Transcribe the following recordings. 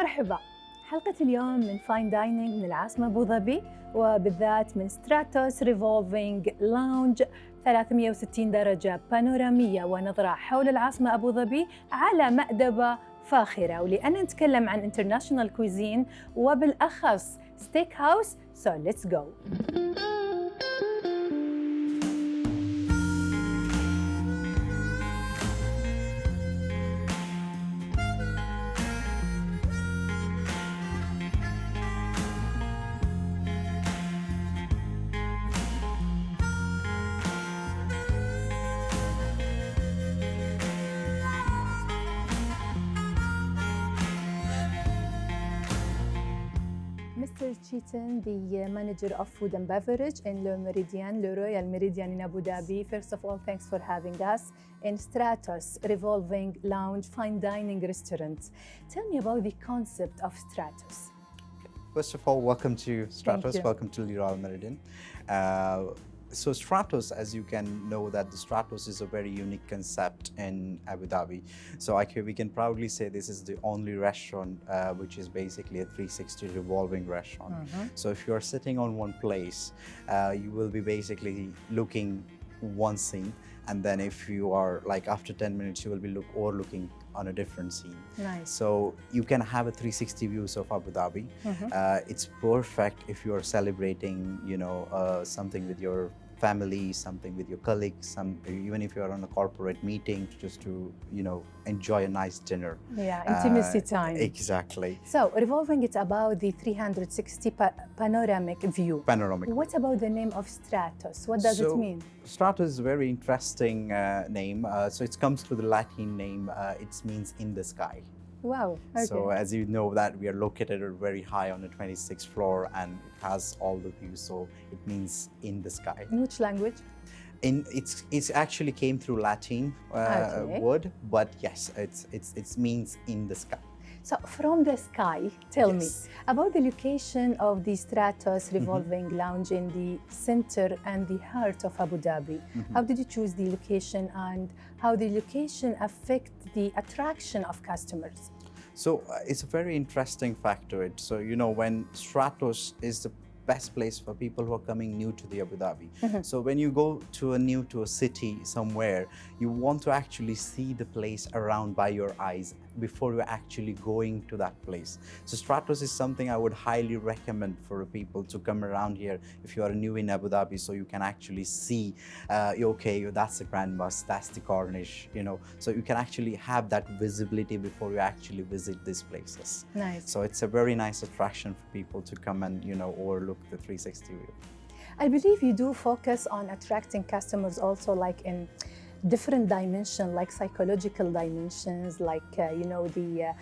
مرحبا. حلقة اليوم من فاين دايننج من العاصمة أبوظبي، وبالذات من ستراتوس ريفولفينج لاونج 360 درجة بانورامية ونظرة حول العاصمة أبوظبي على مأدبة فاخرة. ولأن نتكلم عن انترناشونال كويزين وبالأخص ستيك هاوس، so let's go. Mr. Tشيتان, the manager of food and beverage in Le Méridien, Le Royal Méridien in Abu Dhabi. First of all, thanks for having us in Stratos Revolving Lounge Fine Dining Restaurant. Tell me about the concept of Stratos. First of all, welcome to Stratos, welcome to Le Royal Méridien. So Stratos, as you can know, that the Stratos is a very unique concept in Abu Dhabi. So we can proudly say this is the only restaurant which is basically a 360 revolving restaurant. So if you're sitting on one place, you will be basically looking one scene, and then if you are like after 10 minutes, you will be overlooking on a different scene. Nice. So you can have a 360 views of Abu Dhabi. It's perfect if you are celebrating, something with your family, something with your colleagues, even if you are on a corporate meeting, just to enjoy a nice dinner. Yeah, intimacy time. Exactly. So revolving, it's about the 360 panoramic view. What about the name of Stratos? What does it mean? Stratos is a very interesting name. So it comes to the Latin name. It means in the sky. Wow. Okay. So as you know that we are located very high on the 26th floor, and it has all the views, so it means in the sky. In which language? It's actually came through Latin word, but yes, it means in the sky. So from the sky, tell me about the location of the Stratos Revolving Lounge in the center and the heart of Abu Dhabi. How did you choose the location, and how the location affect the attraction of customers? So it's a very interesting factor. So when Stratos is the best place for people who are coming new to the Abu Dhabi. So when you go to a city somewhere, you want to actually see the place around by your eyes before you're actually going to that place. So Stratos is something I would highly recommend for people to come around here if you are new in Abu Dhabi, so you can actually see, that's the Grand Mosque, that's the Corniche, so you can actually have that visibility before you actually visit these places. Nice. So it's a very nice attraction for people to come and, overlook the 360 view. I believe you do focus on attracting customers also, like in different dimensions, like psychological dimensions, like the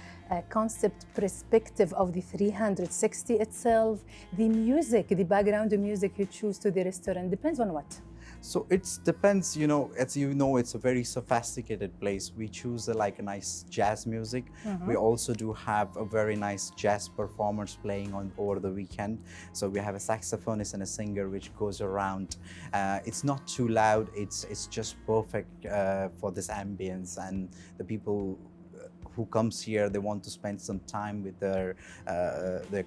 concept perspective of the 360 itself, the music, the background music you choose to the restaurant, depends on what? So it depends, as you know, it's a very sophisticated place. We choose a nice jazz music. We also do have a very nice jazz performers playing over the weekend. So we have a saxophonist and a singer which goes around. It's not too loud. It's just perfect for this ambience, and the people who comes here, they want to spend some time with their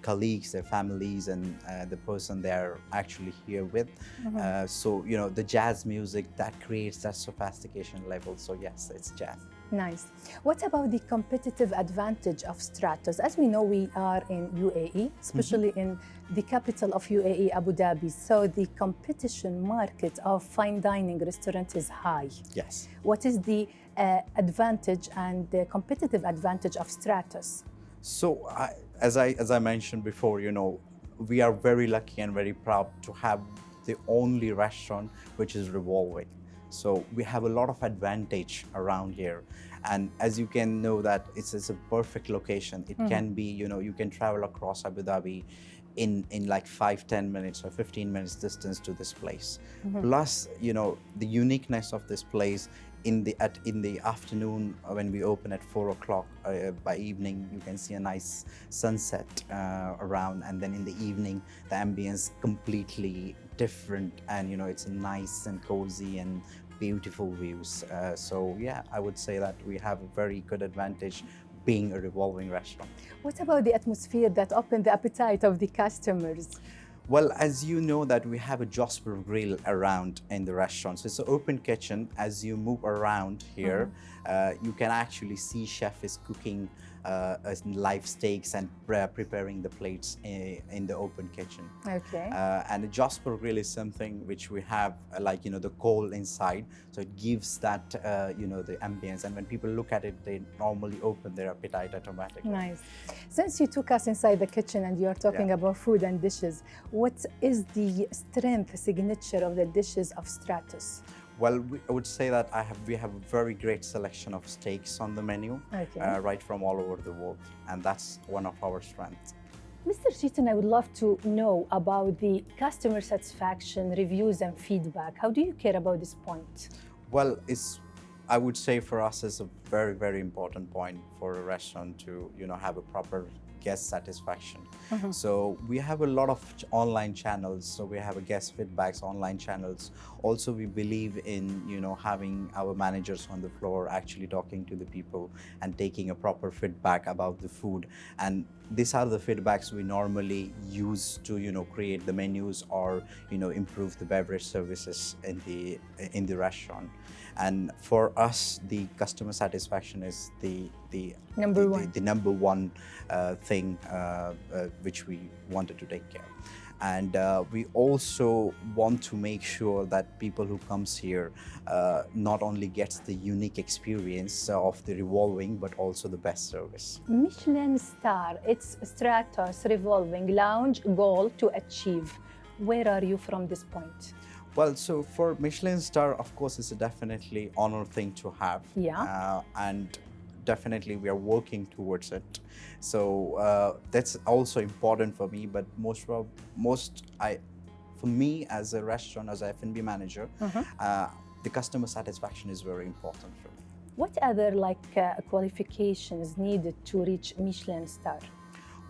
colleagues, their families, and the person they're actually here with. So the jazz music, that creates that sophistication level. So yes, it's jazz. Nice. What about the competitive advantage of Stratos? As we know, we are in UAE, especially in the capital of UAE, Abu Dhabi. So the competition market of fine dining restaurant is high. Yes. What is the advantage and the competitive advantage of Stratos? So as I mentioned before, we are very lucky and very proud to have the only restaurant which is revolving. So we have a lot of advantage around here. And as you can know that it's a perfect location. It can be, you can travel across Abu Dhabi in like 5-10 minutes or 15 minutes distance to this place. Plus, the uniqueness of this place, in the afternoon when we open at 4 o'clock, by evening you can see a nice sunset around, and then in the evening the ambience completely different, and it's nice and cozy and beautiful views. So yeah, I would say that we have a very good advantage being a revolving restaurant. What about the atmosphere that opened the appetite of the customers? Well, as you know that we have a Jasper grill around in the restaurant. So it's an open kitchen. As you move around here, you can actually see chef is cooking live steaks and preparing the plates in the open kitchen. Okay. And the Jasper grill is something which we have like, the coal inside. So it gives that, the ambience. And when people look at it, they normally open their appetite automatically. Nice. Since you took us inside the kitchen and you're talking about food and dishes, what is the strength, signature of the dishes of Stratos? Well, I would say that we have a very great selection of steaks on the menu, right from all over the world, and that's one of our strengths. Mr. Tshietan, I would love to know about the customer satisfaction, reviews and feedback. How do you care about this point? Well, I would say for us it's a very, very important point for a restaurant to, have a proper guest satisfaction. So we have a lot of online channels. So we have a guest feedbacks online channels. Also, we believe in, having our managers on the floor actually talking to the people and taking a proper feedback about the food. And these are the feedbacks we normally use to, create the menus or, improve the beverage services in the restaurant. And for us, the customer satisfaction is the number one thing which we wanted to take care. And we also want to make sure that people who comes here not only gets the unique experience of the revolving, but also the best service. Michelin star, it's Stratos revolving lounge goal to achieve. Where are you from this point? Well, so for Michelin star, of course, it's a definitely honor thing to have. Yeah. And definitely we are working towards it. So that's also important for me. But for me as a restaurant, as a F&B manager, the customer satisfaction is very important for me. What other qualifications needed to reach Michelin star?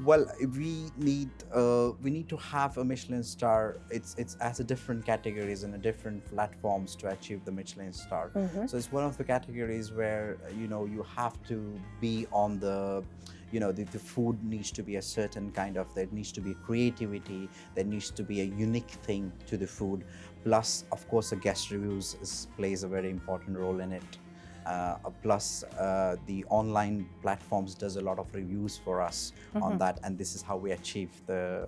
Well, we need to have a Michelin star. It's as a different categories and a different platforms to achieve the Michelin star. So it's one of the categories where you have to be on the the food needs to be a certain kind of, there needs to be creativity, there needs to be a unique thing to the food. Plus, of course, the guest reviews plays a very important role in it. Plus, the online platforms does a lot of reviews for us on that, and this is how we achieve the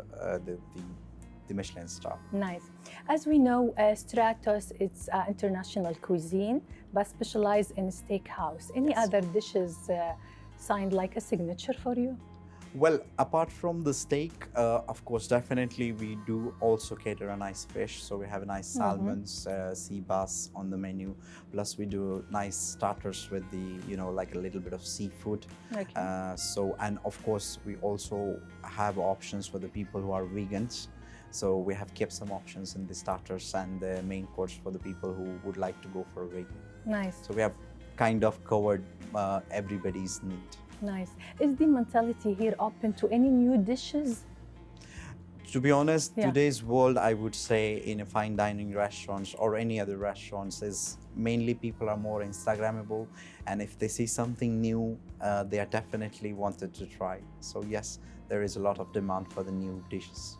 Michelin star. Nice. As we know, Stratos, it's international cuisine, but specialized in steakhouse. Any other dishes signed like a signature for you? Well, apart from the steak, of course, definitely we do also cater a nice fish. So we have a nice salmons, sea bass on the menu. Plus we do nice starters with the, like a little bit of seafood. Okay. And of course, we also have options for the people who are vegans. So we have kept some options in the starters and the main course for the people who would like to go for a vegan. Nice. So we have kind of covered everybody's need. Nice. Is the mentality here open to any new dishes? To be honest, today's world, I would say, in a fine dining restaurants or any other restaurants, is mainly people are more Instagrammable, and if they see something new, they are definitely wanted to try. So yes, there is a lot of demand for the new dishes.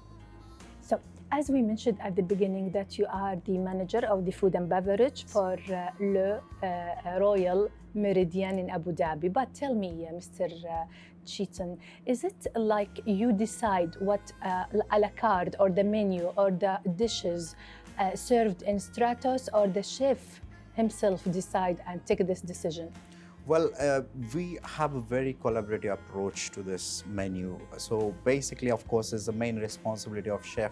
So, as we mentioned at the beginning, that you are the manager of the food and beverage for Le Royal Meridian in Abu Dhabi. But tell me, Mr. Tshietan, is it like you decide what a la carte or the menu or the dishes served in Stratos, or the chef himself decide and take this decision? Well, we have a very collaborative approach to this menu. So basically, of course, it's the main responsibility of chef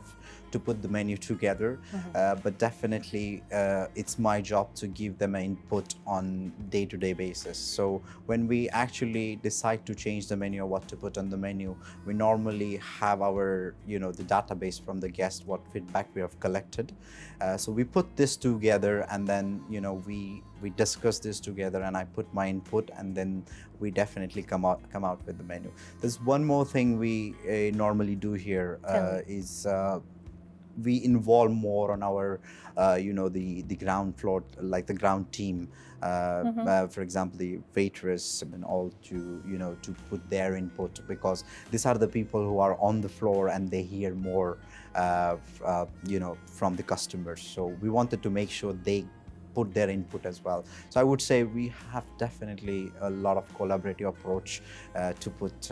to put the menu together. But definitely, it's my job to give them an input on day-to-day basis. So when we actually decide to change the menu or what to put on the menu, we normally have our, the database from the guest, what feedback we have collected. So we put this together, and then, we discuss this together, and I put my input, and then we definitely come out with the menu. There's one more thing we normally do here is we involve more on our, the ground floor, like the ground team. For example, the waitress and all to put their input, because these are the people who are on the floor and they hear more, from the customers. So we wanted to make sure they put their input as well. So I would say we have definitely a lot of collaborative approach to put,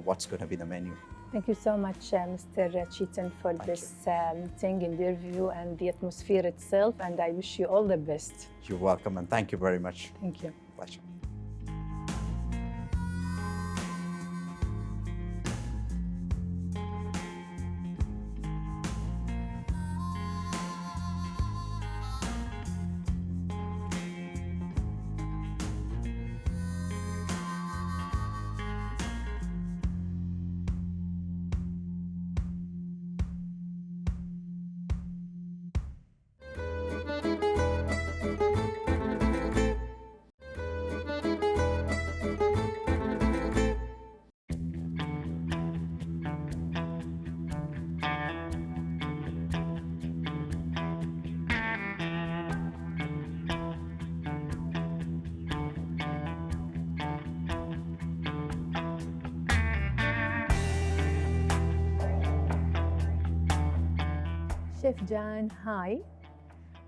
what's going to be the menu. Thank you so much, Mr. Tshietan, for this meeting, interview, and the atmosphere itself. And I wish you all the best. You're welcome, and thank you very much. Thank you. Pleasure. Chef Jan, hi.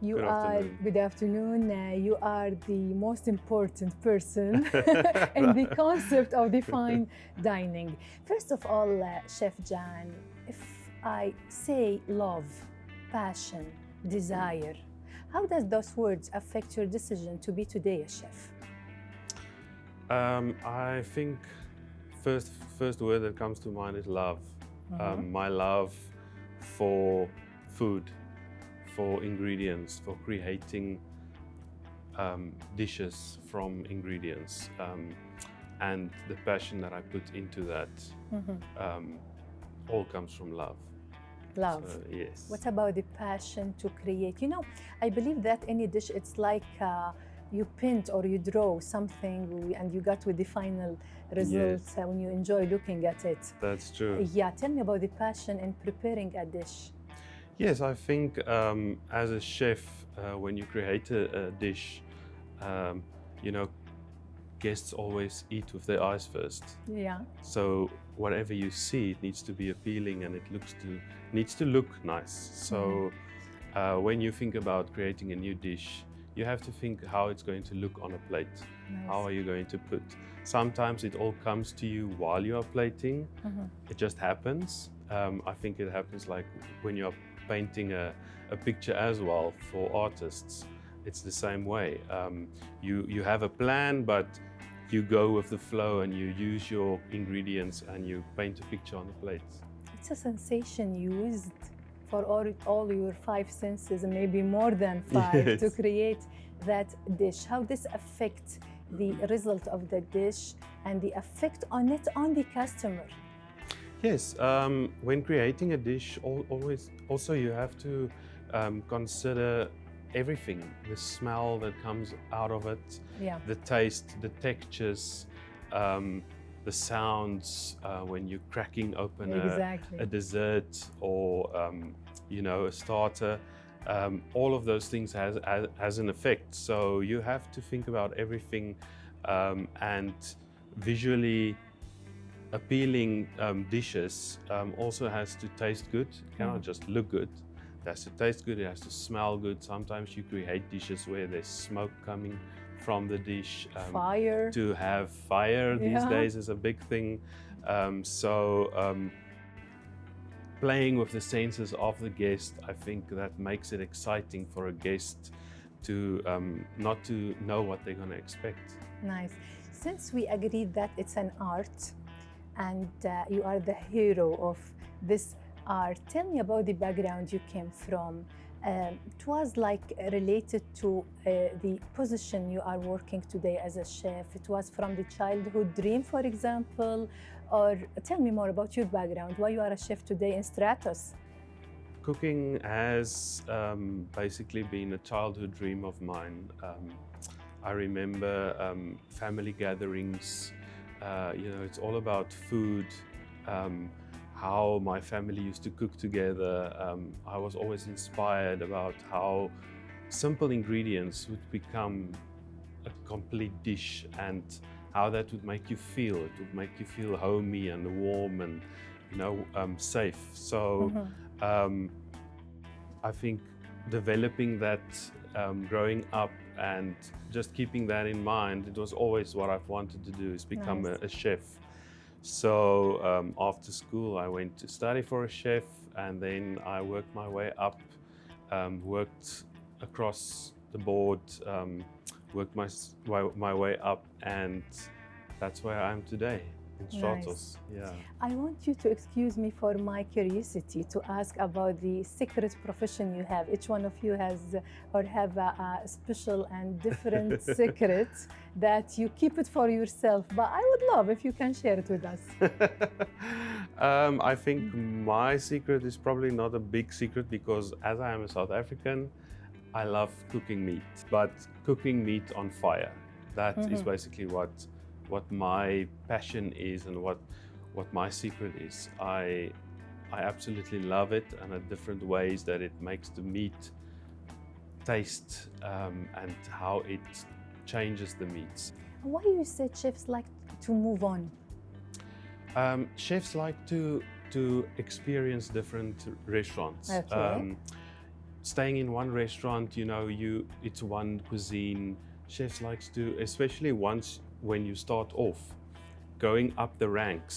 Good afternoon. Good afternoon. You are the most important person in the concept of the fine dining. First of all, Chef Jan, if I say love, passion, desire, how does those words affect your decision to be today a chef? I think first word that comes to mind is love. My love for food, for ingredients, for creating dishes from ingredients, and the passion that I put into that all comes from love. Love. So, yes. What about the passion to create? I believe that any dish, it's like you paint or you draw something and you got with the final results when you enjoy looking at it. That's true. Yeah, tell me about the passion in preparing a dish. Yes, I think as a chef, when you create a dish, guests always eat with their eyes first. Yeah. So whatever you see, it needs to be appealing and it needs to look nice. So when you think about creating a new dish, you have to think how it's going to look on a plate. Nice. How are you going to put? Sometimes it all comes to you while you are plating. It just happens. I think it happens like when you're painting a picture as well for artists. It's the same way. You have a plan, but you go with the flow and you use your ingredients and you paint a picture on the plate. It's a sensation used for all your five senses, and maybe more than five, to create that dish. How this affects the result of the dish and the effect on it on the customer? Yes, when creating a dish, also you have to consider everything, the smell that comes out of it, the taste, the textures, the sounds when you're cracking open a dessert or a starter. All of those things has an effect. So you have to think about everything, and visually appealing dishes also has to taste good. It cannot just look good. It has to taste good, it has to smell good. Sometimes you create dishes where there's smoke coming from the dish. Fire. To have fire these days is a big thing. Playing with the senses of the guest, I think that makes it exciting for a guest to not to know what they're going to expect. Nice. Since we agreed that it's an art and you are the hero of this art, tell me about the background you came from. It was like related to the position you are working today as a chef. It was from the childhood dream, for example, or tell me more about your background, why you are a chef today in Stratos. Cooking has basically been a childhood dream of mine. I remember family gatherings, it's all about food, how my family used to cook together. I was always inspired about how simple ingredients would become a complete dish and how that would make you feel. It would make you feel homey and warm and, safe. So I think developing that growing up and just keeping that in mind, it was always what I've wanted to do, is become a chef. So after school, I went to study for a chef, and then I worked my way up, worked across the board, worked my way up, and that's where I am today. Nice. Yeah. I want you to excuse me for my curiosity to ask about the secret profession you have. Each one of you has or have a special and different secret that you keep it for yourself. But I would love if you can share it with us. I think my secret is probably not a big secret, because as I am a South African, I love cooking meat, but cooking meat on fire. That is basically what my passion is and what my secret is. I absolutely love it, and at different ways that it makes the meat taste and how it changes the meats. Why you said chefs like to move on? Chefs like to experience different restaurants. Okay. Staying in one restaurant, it's one cuisine. Chefs likes to, especially when you start off, going up the ranks,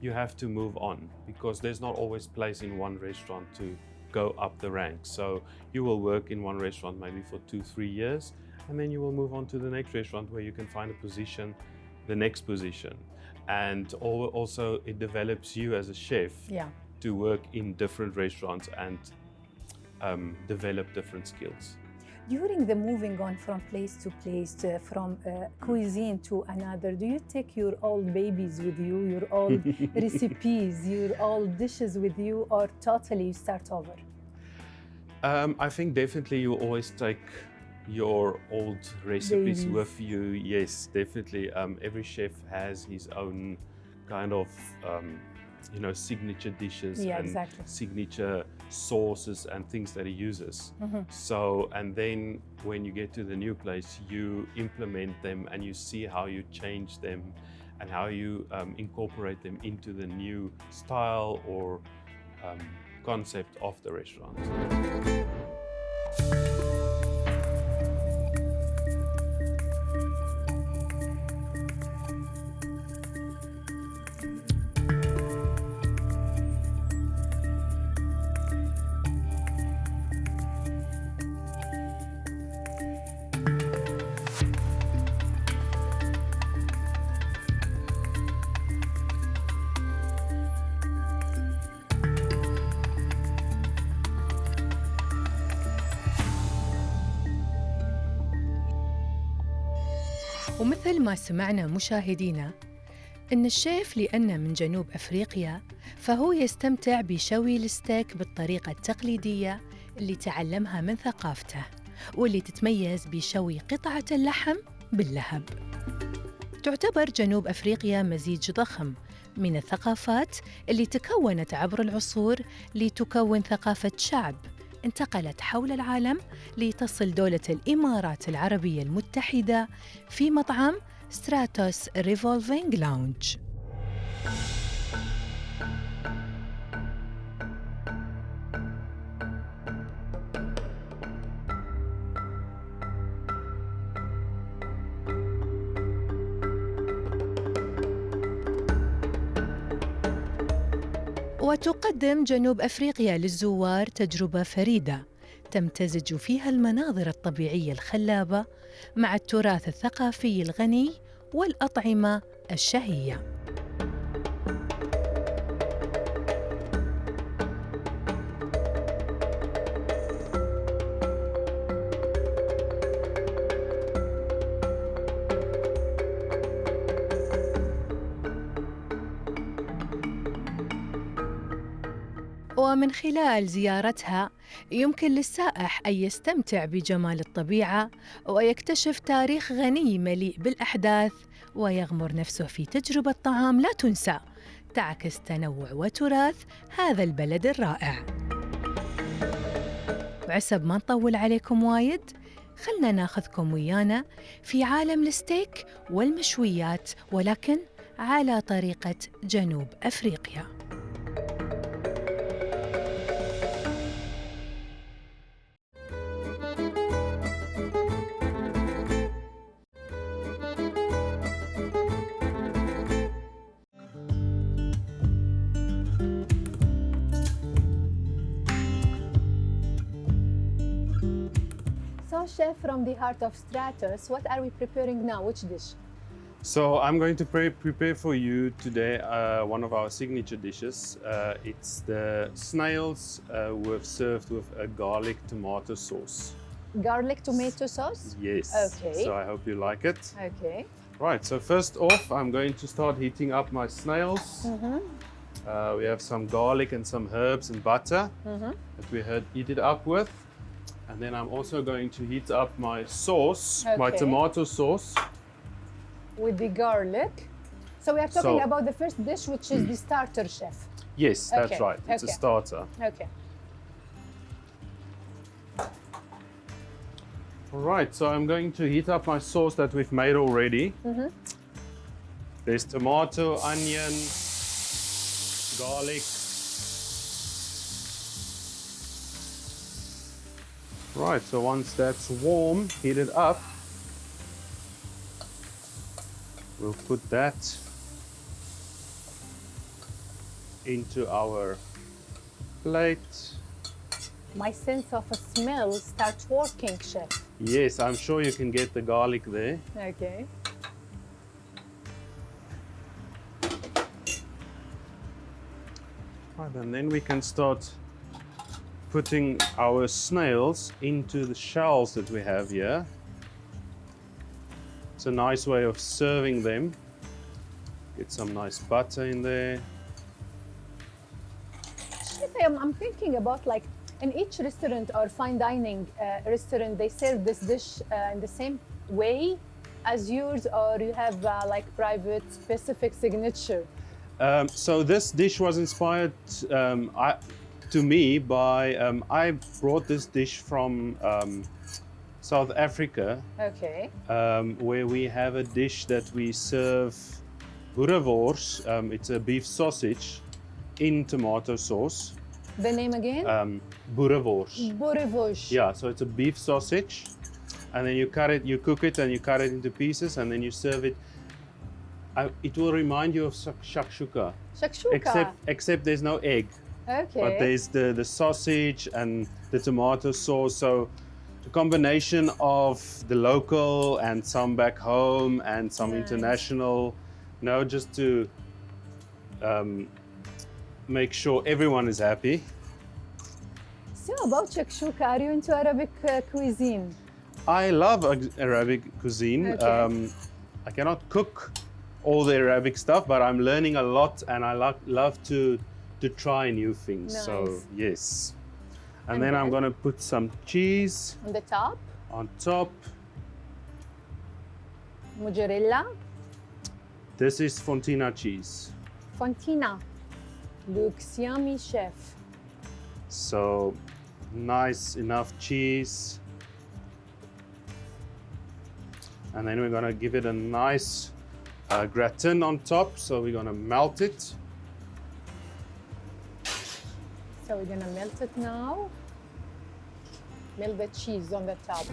you have to move on, because there's not always place in one restaurant to go up the ranks. So you will work in one restaurant maybe for 2-3 years, and then you will move on to the next restaurant where you can find a position, the next position. And also it develops you as a chef to work in different restaurants and develop different skills. During the moving on from place to place, from cuisine to another, do you take your old babies with you, your old recipes, your old dishes with you, or totally you start over? I think definitely you always take your old recipes Babies. with you. Yes, definitely. Every chef has his own kind of signature dishes and signature sauces and things that he uses. So, and then when you get to the new place, you implement them and you see how you change them and how you incorporate them into the new style or concept of the restaurant. ومثل ما سمعنا مشاهدينا، إن الشيف لأنه من جنوب أفريقيا فهو يستمتع بشوي الستيك بالطريقة التقليدية اللي تعلمها من ثقافته، واللي تتميز بشوي قطعة اللحم باللهب. تعتبر جنوب أفريقيا مزيج ضخم من الثقافات اللي تكونت عبر العصور لتكون ثقافة شعب انتقلت حول العالم لتصل دولة الإمارات العربية المتحدة في مطعم ستراتوس ريفولفينج لاونج. وتقدم جنوب أفريقيا للزوار تجربة فريدة تمتزج فيها المناظر الطبيعية الخلابة مع التراث الثقافي الغني والأطعمة الشهية. ومن خلال زيارتها يمكن للسائح أن يستمتع بجمال الطبيعة ويكتشف تاريخ غني مليء بالأحداث ويغمر نفسه في تجربة طعام لا تنسى تعكس تنوع وتراث هذا البلد الرائع. وعسب ما نطول عليكم وايد، خلنا ناخذكم ويانا في عالم الستيك والمشويات، ولكن على طريقة جنوب أفريقيا. So, chef, from the heart of Stratos, what are we preparing now? Which dish? So I'm going to prepare for you today one of our signature dishes. It's the snails served with a garlic tomato sauce. Garlic tomato sauce? Yes. Okay. So I hope you like it. Okay. Right, so first off, I'm going to start heating up my snails. We have some garlic and some herbs and butter that we heat it up with. And then I'm also going to heat up my sauce, my tomato sauce. With the garlic. So we are talking about the first dish, which is the starter, chef. Yes, that's right. It's a starter. Okay. All right, so I'm going to heat up my sauce that we've made already. There's tomato, onion, garlic. Right, so once that's warm, heated up, we'll put that into our plate. My sense of a smell starts working, chef. Yes, I'm sure you can get the garlic there. Okay. Right, and then we can start putting our snails into the shells that we have here. It's a nice way of serving them. Get some nice butter in there. Chef, I'm thinking about, like, in each restaurant or fine dining restaurant, they serve this dish in the same way as yours, or you have like private specific signature? So this dish was inspired to me by, I brought this dish from South Africa, where we have a dish that we serve boerewors. It's a beef sausage in tomato sauce. The name again? Boerewors. Boerewors. Yeah, so it's a beef sausage, and then you cut it, you cook it, and you cut it into pieces, and then you serve it. It will remind you of shakshuka. Shakshuka. Except there's no egg. Okay. But there's the sausage and the tomato sauce. So the combination of the local and some back home and some international, just to make sure everyone is happy. So about shakshuka, are you into Arabic cuisine? I love Arabic cuisine. I cannot cook all the Arabic stuff, but I'm learning a lot, and I love to try new things. Nice. So yes. And then I'm going to put some cheese on the top. On top. Mozzarella. This is Fontina cheese. Fontina. Looks yummy, chef. So nice enough cheese. And then we're going to give it a nice gratin on top. So we're going to melt it. So we're going to melt it now. Melt the cheese on the top.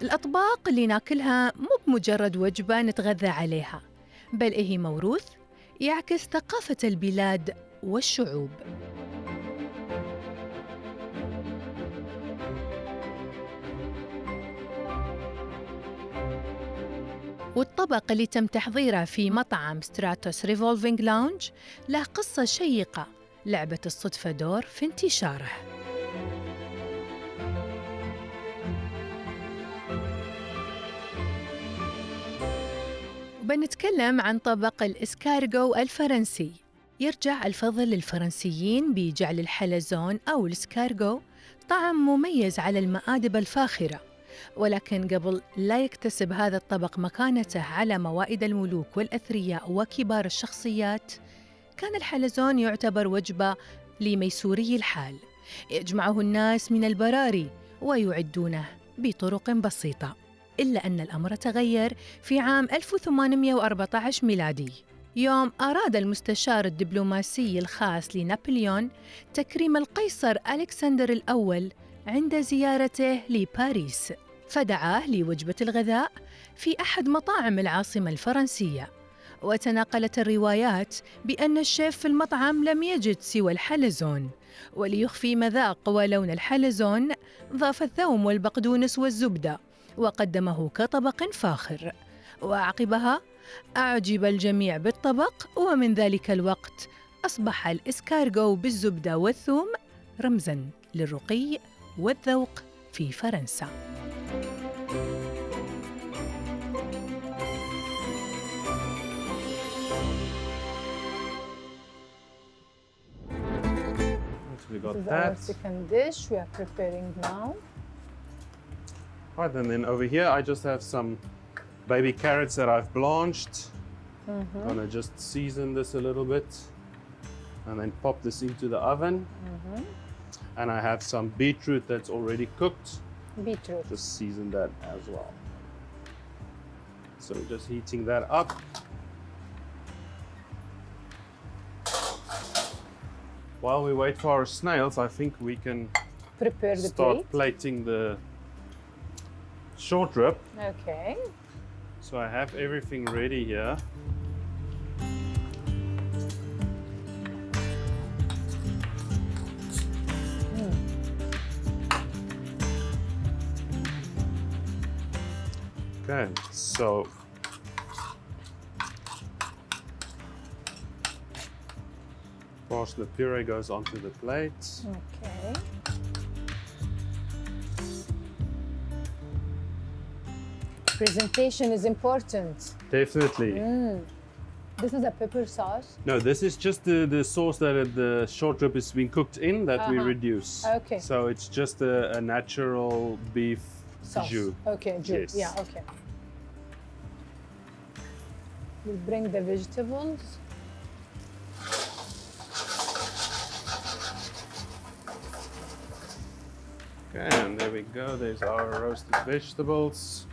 الأطباق اللي ناكلها مو بمجرد وجبة نتغذى عليها، بل هي موروث يعكس ثقافة البلاد والشعوب. والطبق اللي تم تحضيره في مطعم ستراتوس ريفولفينج لاونج له قصة شيقة لعبة الصدفة دور في انتشاره. بنتكلم عن طبق الإسكارغو الفرنسي. يرجع الفضل للفرنسيين بجعل الحلزون أو الإسكارغو طعم مميز على المأدبة الفاخرة، ولكن قبل لا يكتسب هذا الطبق مكانته على موائد الملوك والأثرياء وكبار الشخصيات، كان الحلزون يعتبر وجبة لميسوري الحال يجمعه الناس من البراري ويعدونه بطرق بسيطة. إلا أن الأمر تغير في عام 1814 ميلادي، يوم أراد المستشار الدبلوماسي الخاص لنابليون تكريم القيصر ألكسندر الأول عند زيارته لباريس، فدعاه لوجبة الغذاء في أحد مطاعم العاصمة الفرنسية. وتناقلت الروايات بأن الشيف في المطعم لم يجد سوى الحلزون، وليخفي مذاق ولون الحلزون ضاف الثوم والبقدونس والزبدة وقدمه كطبق فاخر. وعقبها أعجب الجميع بالطبق، ومن ذلك الوقت أصبح الإسكارغو بالزبدة والثوم رمزاً للرقي والذوق في فرنسا. We got This is that. our second dish we are preparing now. Right, and then over here I just have some baby carrots that I've blanched. Gonna just season this a little bit and then pop this into the oven. And I have some beetroot that's already cooked. Beetroot. Just season that as well. So just heating that up. While we wait for our snails, I think we can Prepare the start plate. plating the short rib. Okay. So I have everything ready here. Okay, so parsnip puree goes onto the plate. Okay. Presentation is important. Definitely. This is a pepper sauce. No, this is just the sauce that the short rib is being cooked in that we reduce. Okay. So it's just a natural beef Sauce. jus. Okay, jus. Yes. Yeah, okay. We'll bring the vegetables. Okay, and there we go. There's our roasted vegetables.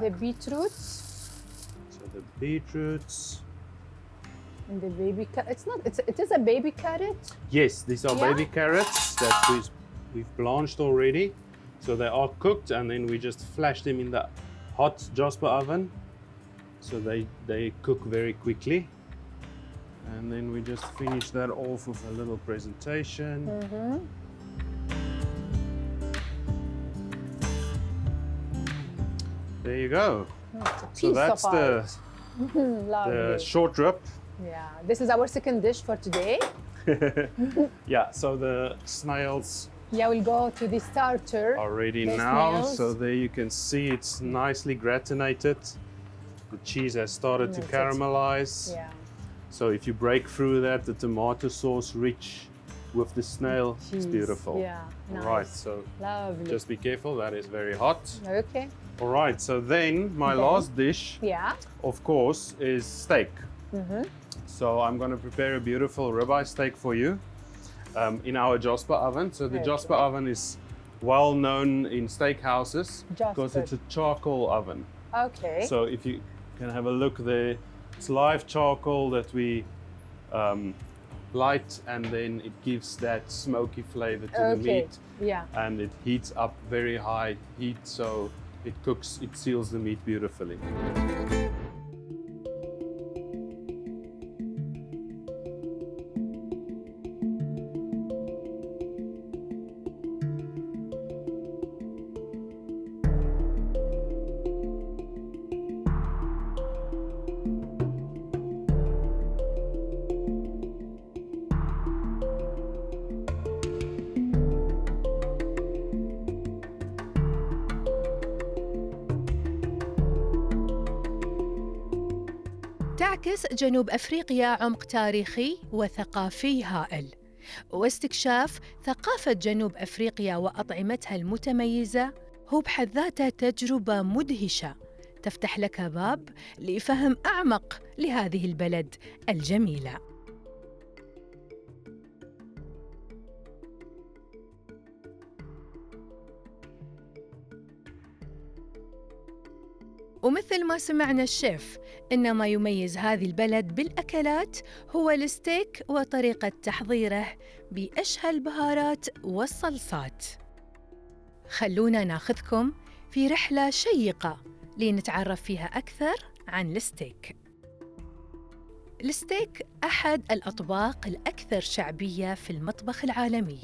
The beetroots So the beetroots. and the baby carrot. It is a baby carrot. Yes, these are Yeah? baby carrots that we've blanched already. So they are cooked and then we just flash them in the hot Jasper oven. So they cook very quickly. And then we just finish that off with a little presentation. There you go. So that's the short rib. Yeah, this is our second dish for today. Yeah, so the snails Yeah, we'll go to the starter. are ready The now. snails. So there you can see it's nicely gratinated. The cheese has started to Melted. caramelize. Yeah. So if you break through that, the tomato sauce rich with the snail, it's Cheese. beautiful. Yeah, nice. All right, so Lovely. just be careful, that is very hot. Okay. All right, so then my Then- last dish, Yeah. of course, is steak. So I'm going to prepare a beautiful ribeye steak for you in our Jasper oven. So the Okay. Jasper oven is well known in steakhouses because Jasper. it's a charcoal oven. Okay. So if you can have a look there, it's live charcoal that we light, and then it gives that smoky flavor to the Okay. meat, Yeah. and it heats up very high heat, so it cooks, it seals the meat beautifully. تعكس جنوب أفريقيا عمق تاريخي وثقافي هائل، واستكشاف ثقافة جنوب أفريقيا وأطعمتها المتميزة هو بحد ذاته تجربة مدهشة تفتح لك باب لفهم أعمق لهذه البلد الجميلة. ومثل ما سمعنا الشيف، إن ما يميز هذه البلد بالأكلات هو الستيك وطريقة تحضيره بأشهى البهارات والصلصات. خلونا ناخذكم في رحلة شيقة لنتعرف فيها أكثر عن الستيك. الستيك أحد الأطباق الأكثر شعبية في المطبخ العالمي،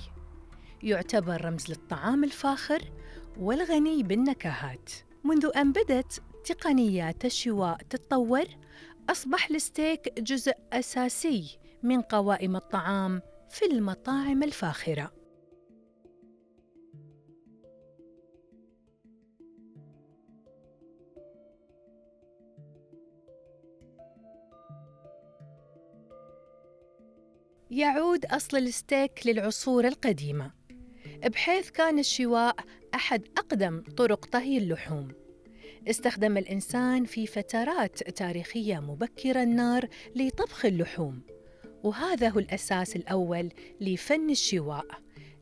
يعتبر رمز للطعام الفاخر والغني بالنكهات. منذ أن بدت تقنيات الشواء تتطور، أصبح الستيك جزء أساسي من قوائم الطعام في المطاعم الفاخرة. يعود أصل الستيك للعصور القديمة، بحيث كان الشواء أحد أقدم طرق طهي اللحوم. استخدم الإنسان في فترات تاريخية مبكرة النار لطبخ اللحوم، وهذا هو الأساس الأول لفن الشواء.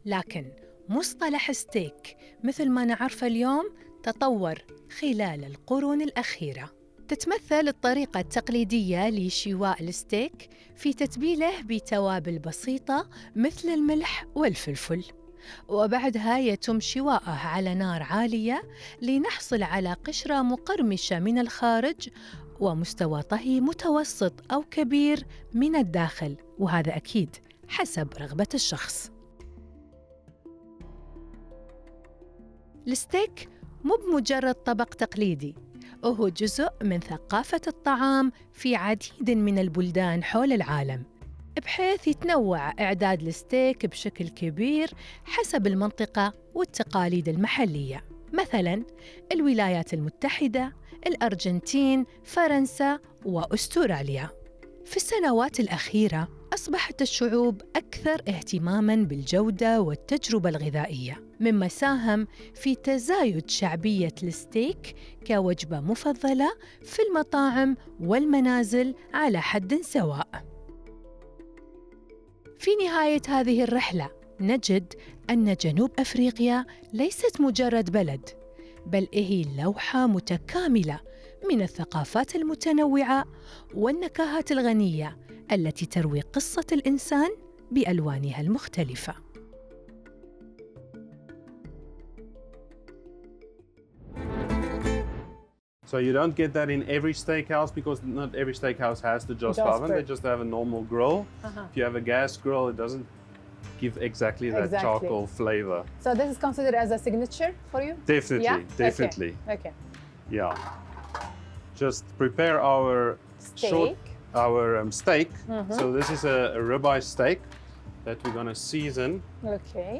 لكن مصطلح ستيك مثل ما نعرفه اليوم تطور خلال القرون الأخيرة. تتمثل الطريقة التقليدية لشواء الستيك في تتبيله بتوابل بسيطة مثل الملح والفلفل، وبعدها يتم شواءه على نار عالية لنحصل على قشرة مقرمشة من الخارج ومستوى طهي متوسط أو كبير من الداخل، وهذا أكيد حسب رغبة الشخص. الستيك مو بمجرد طبق تقليدي، وهو جزء من ثقافة الطعام في عديد من البلدان حول العالم، بحيث يتنوع إعداد الستيك بشكل كبير حسب المنطقة والتقاليد المحلية. مثلاً الولايات المتحدة، الأرجنتين، فرنسا وأستراليا. في السنوات الأخيرة أصبحت الشعوب أكثر اهتماماً بالجودة والتجربة الغذائية، مما ساهم في تزايد شعبية الستيك كوجبة مفضلة في المطاعم والمنازل على حد سواء. في نهاية هذه الرحلة نجد أن جنوب أفريقيا ليست مجرد بلد، بل هي لوحة متكاملة من الثقافات المتنوعة والنكهات الغنية التي تروي قصة الإنسان بألوانها المختلفة. So you don't get that in every steakhouse because not every steakhouse has the Jasper oven. They just have a normal grill. If you have a gas grill, it doesn't give exactly that charcoal flavor. So this is considered as a signature for you? Definitely, yeah? definitely. Okay. Yeah. Just prepare our steak. Steak. So this is a ribeye steak that we're gonna season. Okay.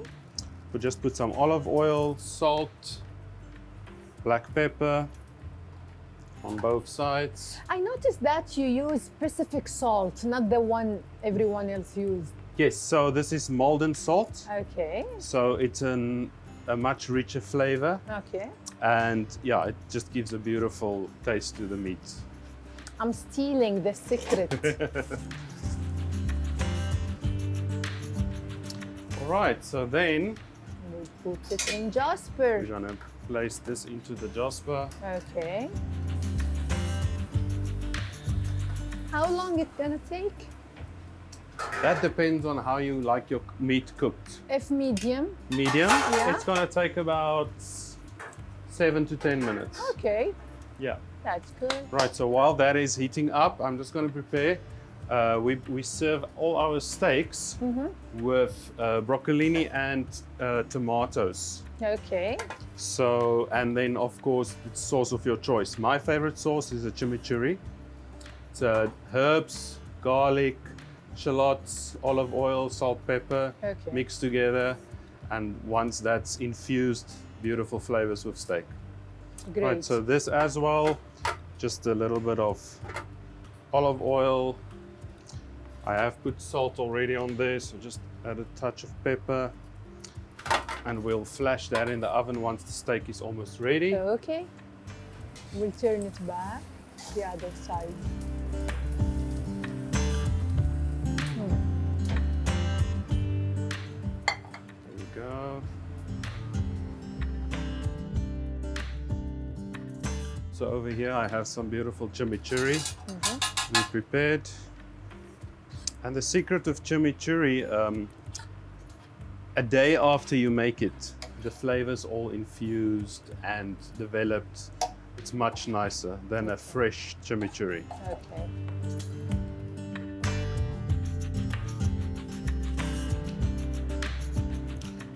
We just put some olive oil, salt, black pepper on both sides. I noticed that you use specific salt, not the one everyone else used. Yes, so this is Malden salt. Okay. So it's a much richer flavor. Okay. And yeah, it just gives a beautiful taste to the meat. I'm stealing the secret. All right, so then we put it in Jasper. we're gonna place this into the Jasper. Okay. How long it's gonna take? That depends on how you like your meat cooked. If medium. Medium, Yeah. it's gonna take about 7 to 10 minutes. Okay. Yeah. That's good. Right, so while that is heating up, I'm just gonna prepare. We serve all our steaks with broccolini and tomatoes. Okay. So, and then of course, the sauce of your choice. My favorite sauce is a chimichurri. It's herbs, garlic, shallots, olive oil, salt, pepper, mixed together. And once that's infused, beautiful flavors with steak. Great. Right, so this as well, just a little bit of olive oil. I have put salt already on there, so just add a touch of pepper. And we'll flash that in the oven once the steak is almost ready. Okay. We'll turn it back the other side. There we go. So over here I have some beautiful chimichurri we prepared. And the secret of chimichurri, a day after you make it, the flavors all infused and developed. It's much nicer than a fresh chimichurri. Okay.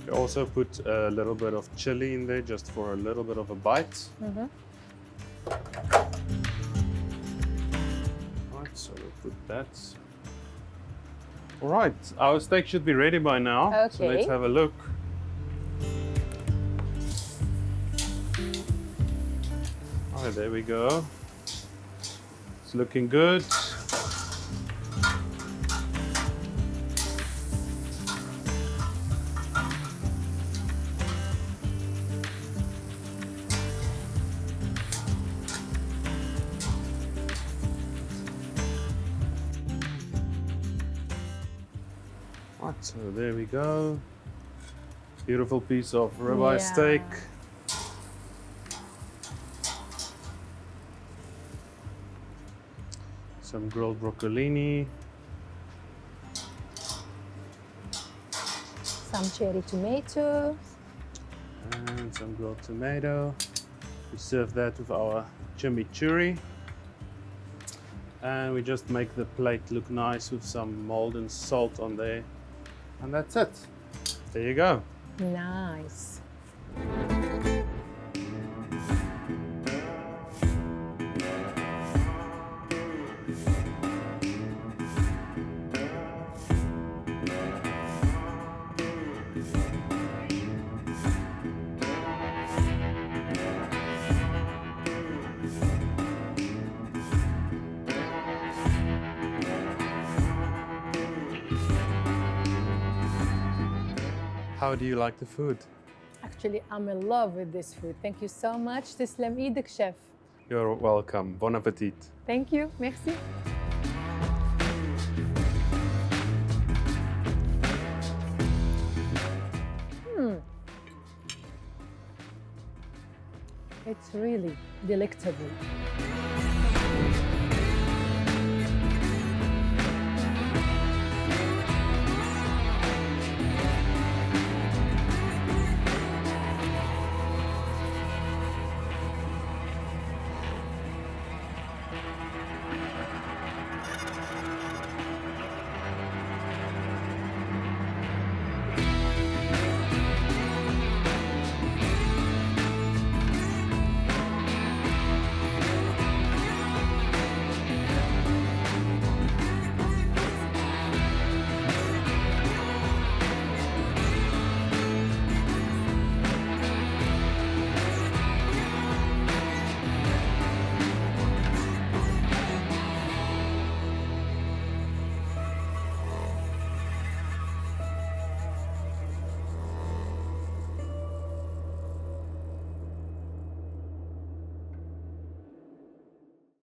You also put a little bit of chili in there just for a little bit of a bite. Right, so we'll put that. All right, our steak should be ready by now. Okay. So let's have a look. All right, there we go. It's looking good. Right, so there we go. Beautiful piece of ribeye steak. Some grilled broccolini. Some cherry tomato. And some grilled tomato. We serve that with our chimichurri. And we just make the plate look nice with some molten salt on there. And that's it. There you go. Nice. How do you like the food? Actually, I'm in love with this food. Thank you so much. تسلم ايدك شيف. You're welcome. Bon appetit. Thank you. Merci. It's really delectable.